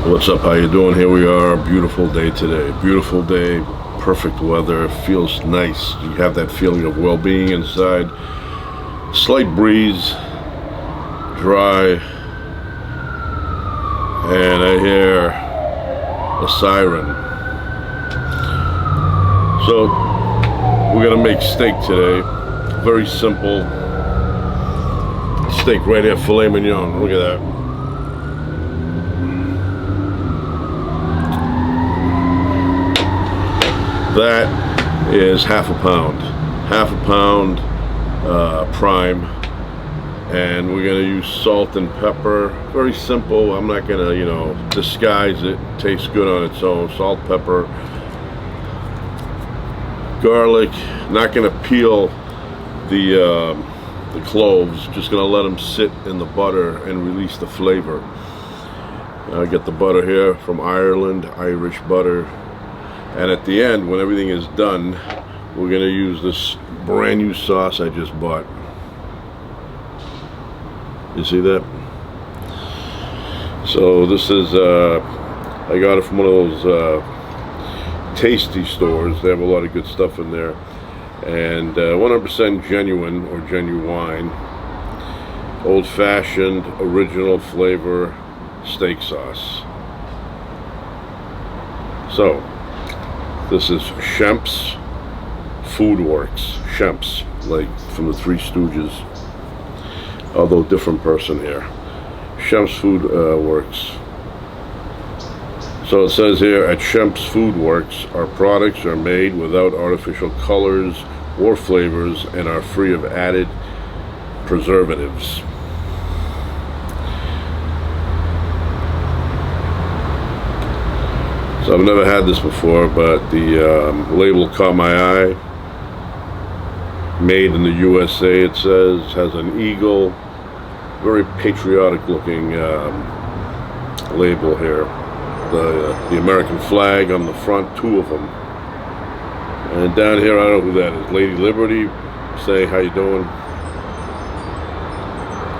What's up? How you doing? Here we are. Beautiful day today. Beautiful day. Perfect weather. Feels nice. You have that feeling of well-being inside. Slight breeze. Dry. And I hear a siren. So we're gonna make steak today. Very simple. Steak right here, filet mignon. Look at that. That is half a pound prime, and we're gonna use salt and pepper. Very simple. I'm not gonna, disguise it. Tastes good on its own. Salt, pepper, garlic. Not gonna peel the cloves. Just gonna let them sit in the butter and release the flavor. I get the butter here from Ireland, Irish butter. And at the end, when everything is done, we're gonna use this brand new sauce I just bought. You see that? So this is, I got it from one of those tasty stores. They have a lot of good stuff in there. And 100% genuine or genuine, old-fashioned, original flavor steak sauce. So, this is Shemps Food Works. Shemps, like from the Three Stooges. Although different person here. Shemps Food Works. So it says here, at Shemps Food Works, our products are made without artificial colors or flavors and are free of added preservatives. So I've never had this before, but the label caught my eye. Made in the USA, it says. Has an eagle. Very patriotic looking label here. The American flag on the front, two of them. And down here, I don't know who that is. Lady Liberty, say how you doing.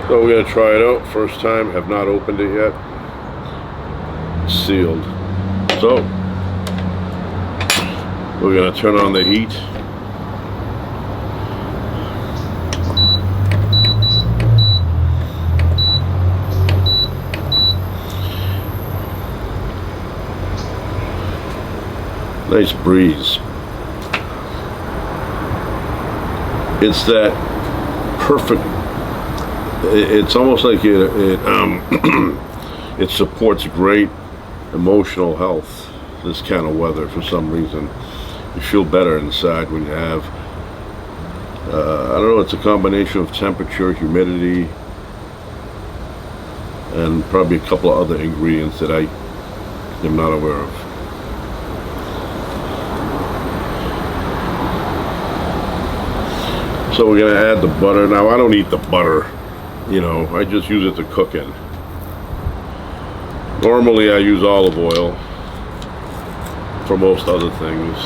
So we're gonna try it out. First time, have not opened it yet. It's sealed. So, we're going to turn on the heat. Nice breeze. It's that perfect, it's almost like it supports great emotional health. This kind of weather, for some reason you feel better inside when you have I don't know, it's a combination of temperature, humidity, and probably a couple of other ingredients that I am not aware of. So we're gonna add the butter. Now I don't eat the butter, I just use it to cook in. Normally I use olive oil for most other things.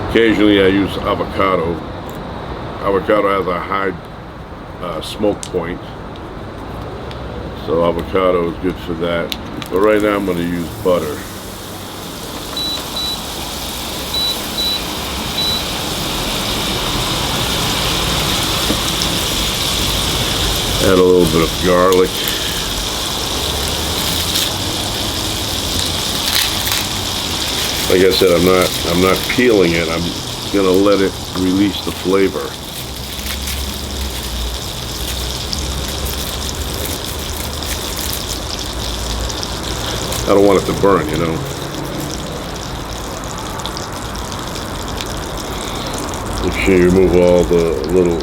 Occasionally I use avocado. Avocado has a high smoke point, so avocado is good for that. But right now I'm going to use butter. Add a little bit of garlic. Like I said, I'm not peeling it. I'm gonna let it release the flavor. I don't want it to burn, Make sure you remove all the little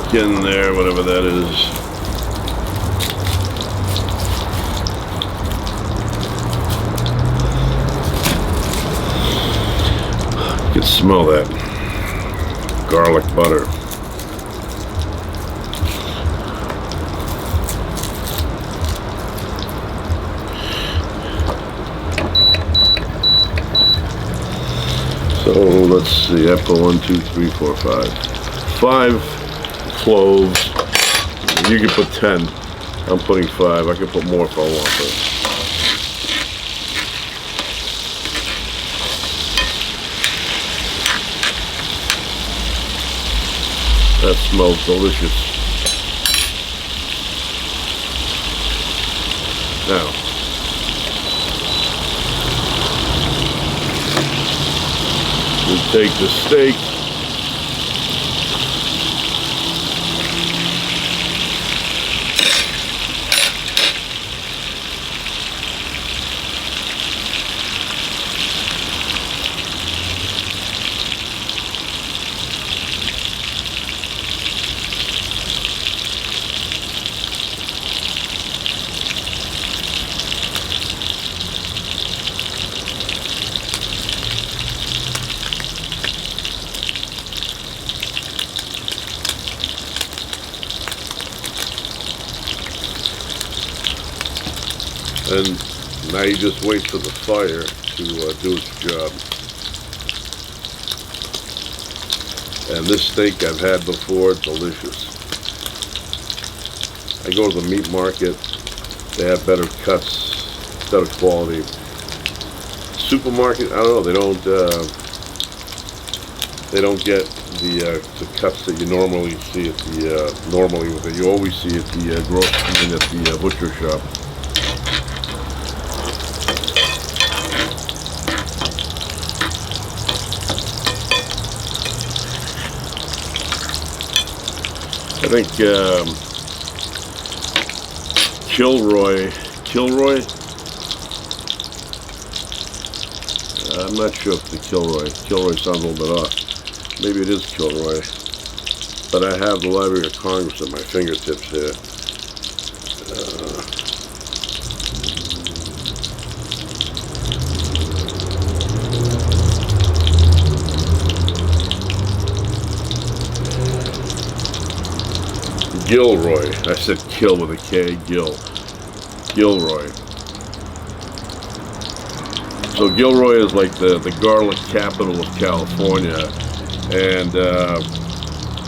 skin there, whatever that is. You can smell that garlic butter. So let's see, I've got 1, 2, 3, 4, 5. 5 cloves. You can put 10. I'm putting 5. I can put more if I want, but That smells delicious. Now, we take the steak, and now you just wait for the fire to do its job. And this steak I've had before, delicious. I go to the meat market, they have better cuts, better quality. Supermarket, I don't know, they don't get the cuts that you normally see at the that you always see at the grocery, at the butcher shop. I think Kilroy, I'm not sure if the Kilroy sounds a little bit off. Maybe it is Kilroy, but I have the Library of Congress at my fingertips here. Gilroy. I said kill with a K, Gilroy. So Gilroy is like the garlic capital of California, and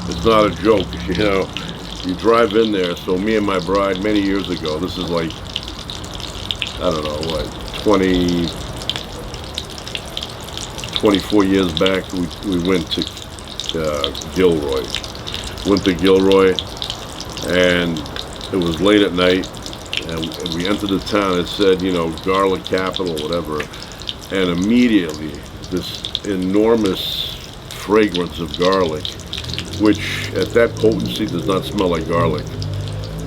it's not a joke, you know. You drive in there, so me and my bride many years ago, this is like, I don't know, what, 24 years back, we went to Gilroy. Went to Gilroy, and it was late at night, and we entered the town. It said, you know, garlic capital, whatever, and immediately this enormous fragrance of garlic, which at that potency does not smell like garlic.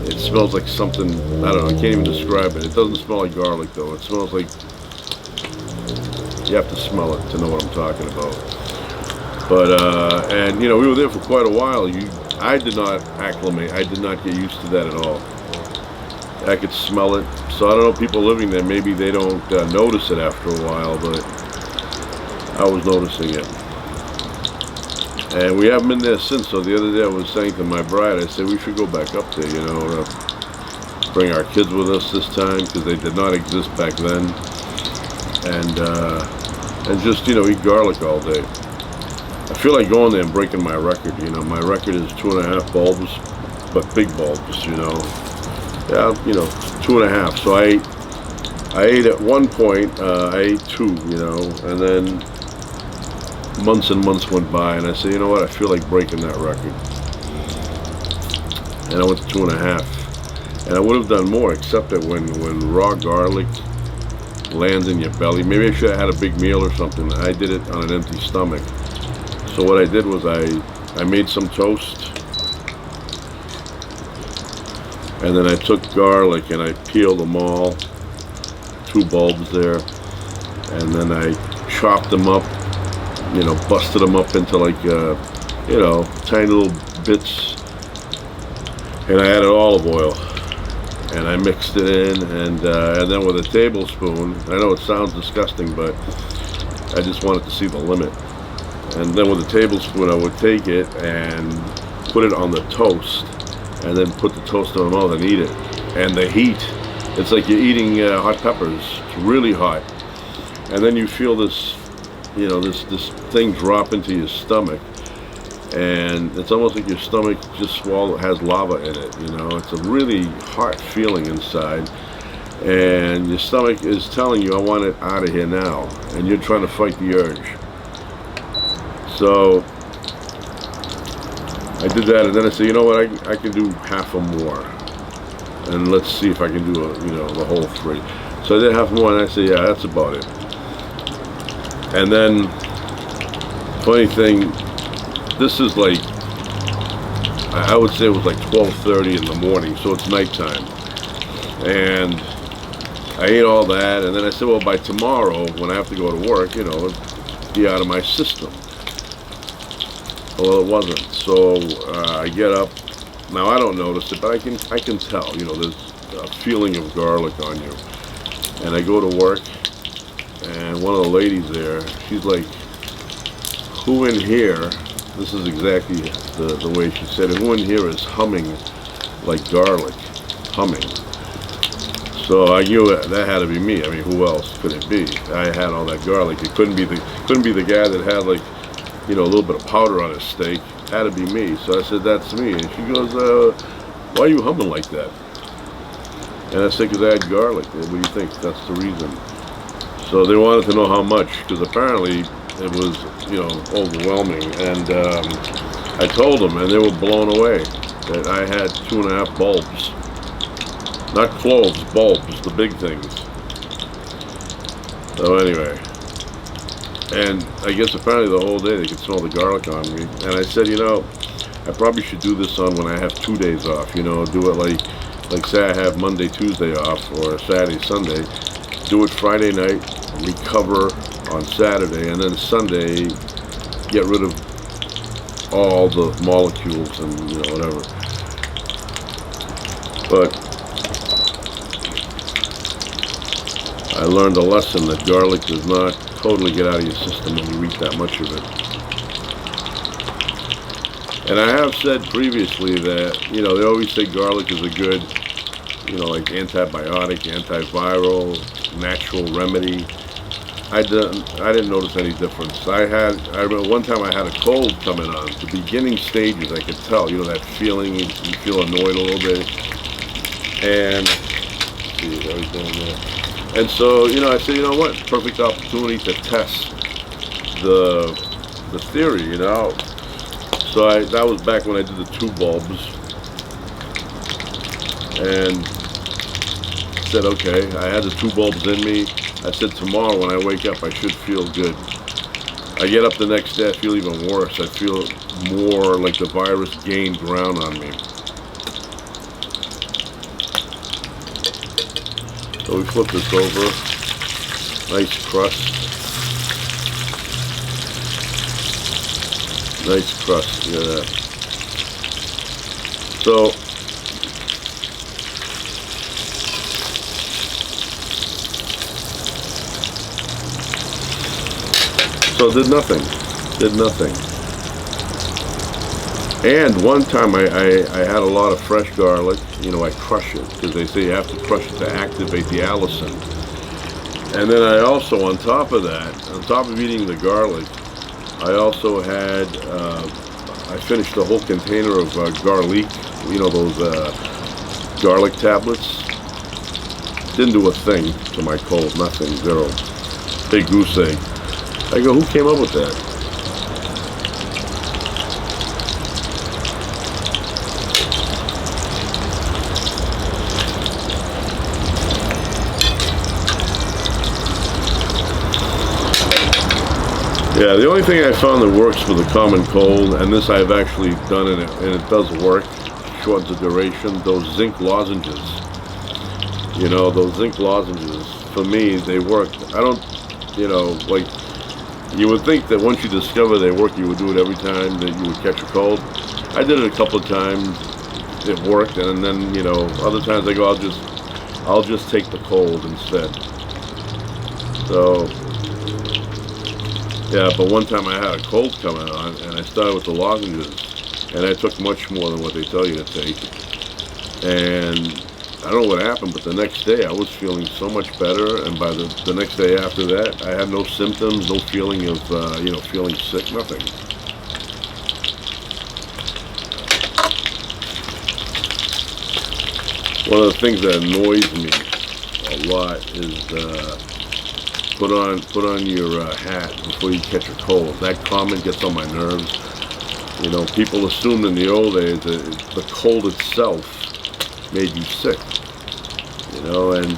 It smells like something, I don't know, I can't even describe it. It doesn't smell like garlic though. It smells like, you have to smell it to know what I'm talking about. But, and you know, we were there for quite a while. I did not acclimate. I did not get used to that at all. I could smell it. So I don't know, people living there, maybe they don't notice it after a while, but I was noticing it. And we haven't been there since. So the other day I was saying to my bride, I said we should go back up there, you know, bring our kids with us this time, because they did not exist back then. And just, you know, eat garlic all day. I feel like going there and breaking my record, you know. My record is 2.5 bulbs, but big bulbs, you know. Yeah, you know, 2.5. So I ate at one point, I ate 2, you know, and then months and months went by, and I said, you know what, I feel like breaking that record. And I went to 2.5. And I would have done more, except that when raw garlic lands in your belly, maybe I should have had a big meal or something. I did it on an empty stomach. So what I did was I made some toast, and then I took garlic and I peeled them all, 2 bulbs there, and then I chopped them up, you know, busted them up into like, you know, tiny little bits, and I added olive oil, and I mixed it in, and then with a tablespoon, I know it sounds disgusting, but I just wanted to see the limit. And then with a tablespoon, I would take it and put it on the toast, and then put the toast in my mouth and eat it. And the heat, it's like you're eating hot peppers. It's really hot. And then you feel this, you know, this thing drop into your stomach, and it's almost like your stomach just has lava in it. You know, it's a really hot feeling inside, and your stomach is telling you, I want it out of here now, and you're trying to fight the urge. So I did that, and then I said, you know what, I can do half or more, and let's see if I can do the whole 3. So I did half more, and I said, yeah, that's about it. And then, funny thing, this is like, I would say it was like 12:30 in the morning, so it's nighttime. And I ate all that, and then I said, well, by tomorrow, when I have to go to work, it'll be out of my system. Well, it wasn't. So I get up. Now I don't notice it, but I can tell. There's a feeling of garlic on you. And I go to work, and one of the ladies there, she's like, "Who in here?" This is exactly the way she said it. "Who in here is humming like garlic, humming?" So I knew that had to be me. I mean, who else could it be? I had all that garlic. It couldn't be the guy that had like, a little bit of powder on his steak. It had to be me. So I said, "That's me." And she goes, "Why are you humming like that?" And I said, "Because I had garlic." What do you think? That's the reason. So they wanted to know how much, because apparently it was, overwhelming. And I told them, and they were blown away that I had 2.5 bulbs. Not cloves, bulbs, the big things. So anyway, and I guess apparently the whole day they could smell the garlic on me. And I said, I probably should do this on when I have 2 days off. Do it like say I have Monday, Tuesday off, or Saturday, Sunday. Do it Friday night, recover on Saturday, and then Sunday get rid of all the molecules and whatever. But I learned a lesson that garlic does not totally get out of your system when you eat that much of it. And I have said previously that, they always say garlic is a good, like antibiotic, antiviral, natural remedy. I didn't notice any difference. I remember one time I had a cold coming on. The beginning stages, I could tell, that feeling, you feel annoyed a little bit. And, see, I was doing that. And so, I said, what? Perfect opportunity to test the theory, So that was back when I did the 2 bulbs. And said, okay, I had the 2 bulbs in me. I said, tomorrow when I wake up, I should feel good. I get up the next day, I feel even worse. I feel more like the virus gained ground on me. So we flip this over. Nice crust. Nice crust, look at that. So did nothing. And one time I had a lot of fresh garlic. I crush it, because they say you have to crush it to activate the allicin. And then I also, on top of eating the garlic, I also had, I finished a whole container of garlic, those garlic tablets. Didn't do a thing to my cold, nothing, zero. Big goose egg. I go, who came up with that? Yeah, the only thing I found that works for the common cold, and this I've actually done, and it does work, shortens the duration, those zinc lozenges. Those zinc lozenges, for me, they work. I don't, like, you would think that once you discover they work, you would do it every time that you would catch a cold. I did it a couple of times, it worked, and then, other times I go, I'll just take the cold instead. So, yeah, but one time I had a cold coming on, and I started with the lozenges, and I took much more than what they tell you to take. And I don't know what happened, but the next day I was feeling so much better, and by the next day after that, I had no symptoms, no feeling of, feeling sick, nothing. One of the things that annoys me a lot is put on your hat before you catch a cold. That comment gets on my nerves. You know, people assumed in the old days that the cold itself made you sick. You know, and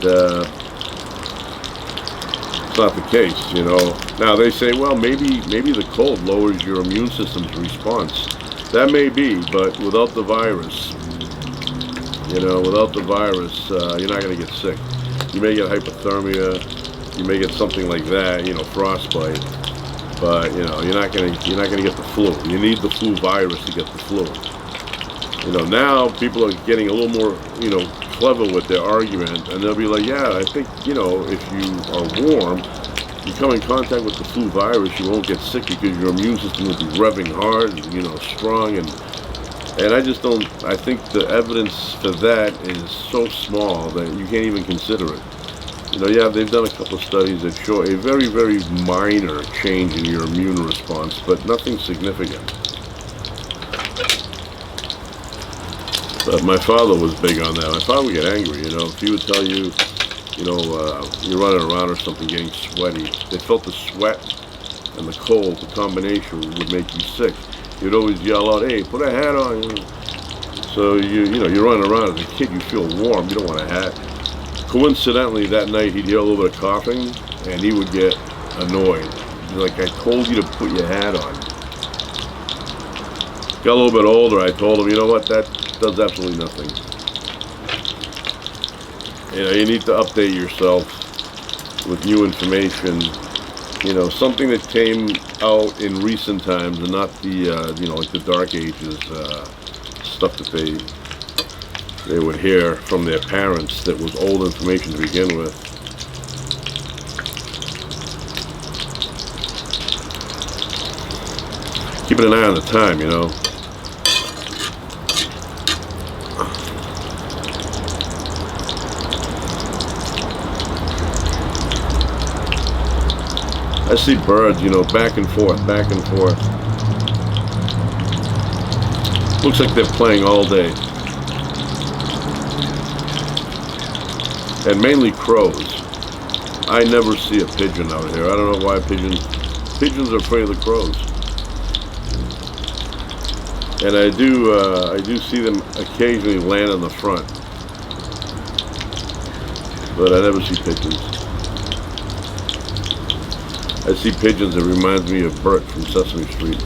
it's not the case. You know, now they say, well, maybe the cold lowers your immune system's response. That may be, but without the virus, you know, without the virus, you're not going to get sick. You may get hypothermia, you may get something like that, you know, frostbite, but you know, you're not going to get the flu. You need the flu virus to get the flu. You know, now people are getting a little more, you know, clever with their argument, and they'll be like, yeah, I think, you know, if you are warm, you come in contact with the flu virus, you won't get sick because your immune system will be revving hard and, you know, strong, and I just don't, I think the evidence for that is so small that you can't even consider it. You know, yeah, they've done a couple of studies that show a very, very minor change in your immune response, but nothing significant. But my father was big on that. My father would get angry, you know, if he would tell you, you know, you're running around or something getting sweaty. They felt the sweat and the cold, the combination would make you sick. You'd always yell out, hey, put a hat on. So you know, you're running around as a kid, you feel warm, you don't want a hat. Coincidentally, that night he'd hear a little bit of coughing and he would get annoyed. He'd be like, I told you to put your hat on. Got a little bit older, I told him, you know what, that does absolutely nothing. You know, you need to update yourself with new information. You know, something that came out in recent times and not the, you know, like the Dark Ages stuff that they would hear from their parents that was old information to begin with. Keeping an eye on the time, you know. I see birds, you know, back and forth, back and forth. Looks like they're playing all day. And mainly crows. I never see a pigeon out here. I don't know why pigeons are afraid of the crows. And I do see them occasionally land on the front. But I never see pigeons. I see pigeons that reminds me of Bert from Sesame Street.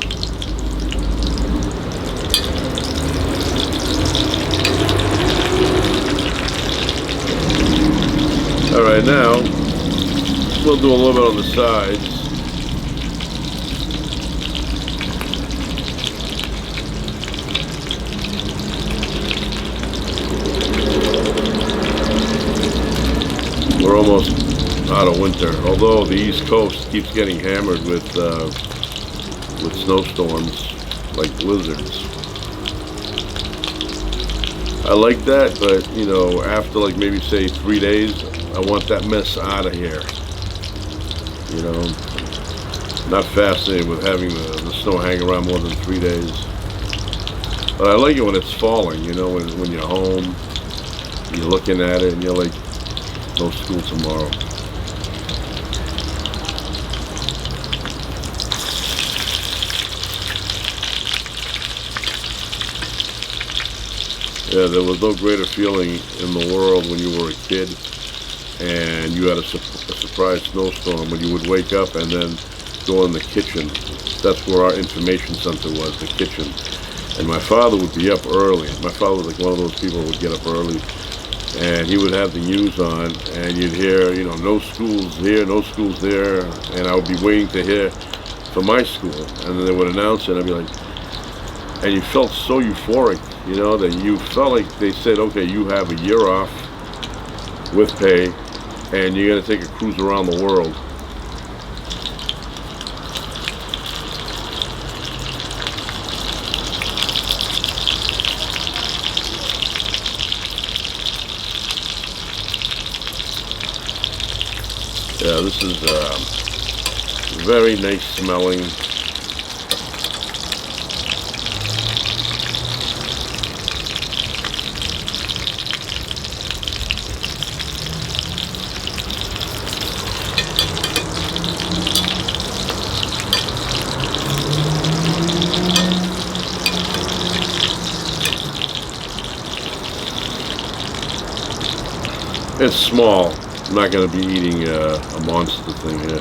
Alright, now we'll do a little bit on the sides. We're almost out of winter, although the East Coast keeps getting hammered with snowstorms like blizzards. I like that, but you know, after like maybe say 3 days, I want that mess out of here. You know, not fascinated with having the snow hang around more than 3 days. But I like it when it's falling, you know, when you're home, you're looking at it and you're like, no school tomorrow. Yeah, there was no greater feeling in the world when you were a kid and you had a surprise snowstorm when you would wake up and then go in the kitchen. That's where our information center was, the kitchen. And my father would be up early. My father was like one of those people who would get up early. And he would have the news on and you'd hear, you know, no schools here, no schools there. And I would be waiting to hear from my school. And then they would announce it and I'd be like, and you felt so euphoric, you know, that you felt like they said, okay, you have a year off with pay and you're going to take a cruise around the world. Yeah, this is very nice smelling. It's small. I'm not going to be eating a monster thing here.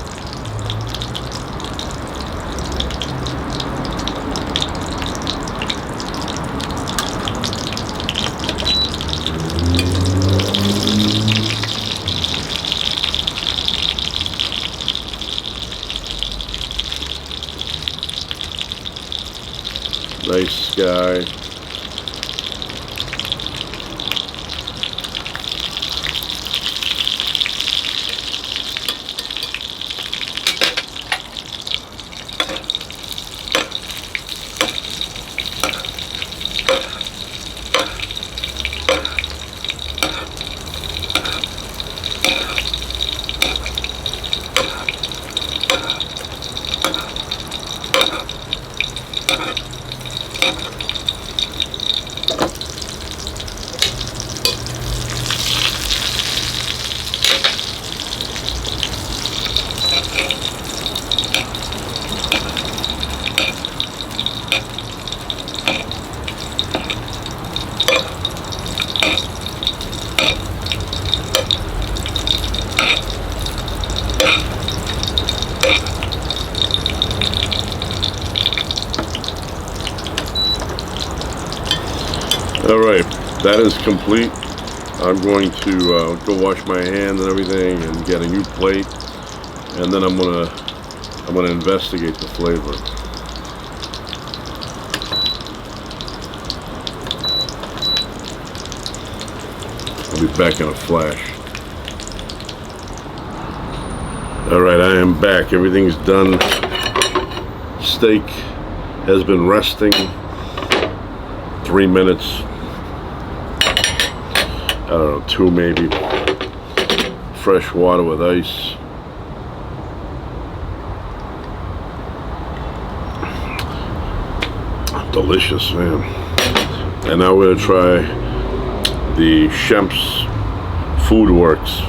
Nice guy. Alright, that is complete. I'm going to go wash my hands and everything and get a new plate, and then I'm gonna investigate the flavor. I'll be back in a flash. Alright, I am back. Everything's done. Steak has been resting 3 minutes. I don't know, 2 maybe. Fresh water with ice. Delicious, man. And now we're gonna try the Shemps Food Works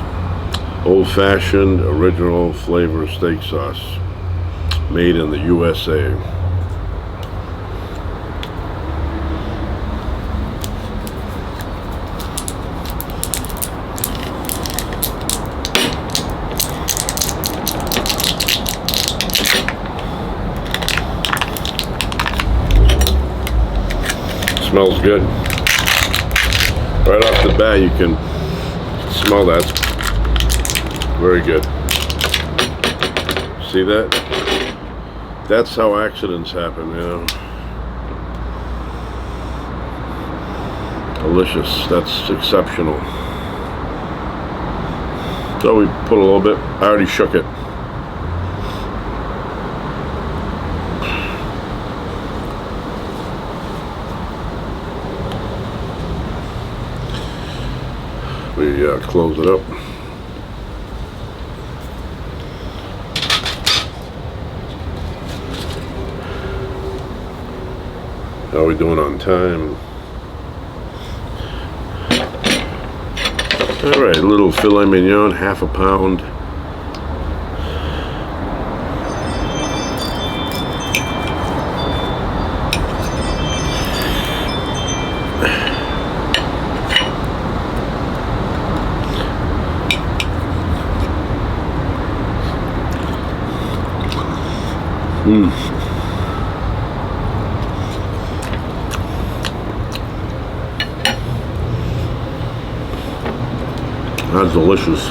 old-fashioned original flavor steak sauce, made in the USA. Smells good. Right off the bat, you can smell that. Very good. See that? That's how accidents happen, you know. Delicious. That's exceptional. So we put a little bit. I already shook it. We close it up. How are we doing on time? All right, a little filet mignon, half a pound. That's delicious.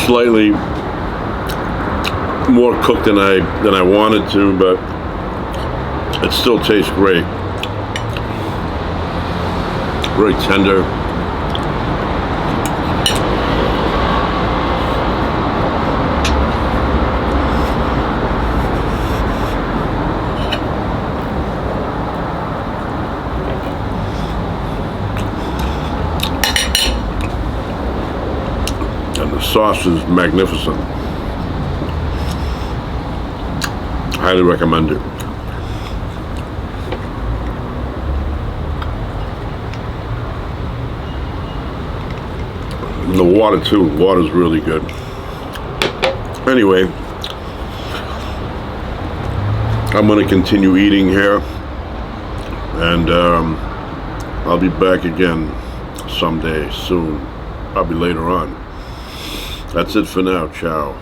Slightly more cooked than I wanted to, but it still tastes great. Very tender. And the sauce is magnificent. Highly recommend it. And the water too. The water's really good. Anyway, I'm gonna continue eating here, and I'll be back again someday soon, probably later on. That's it for now. Ciao.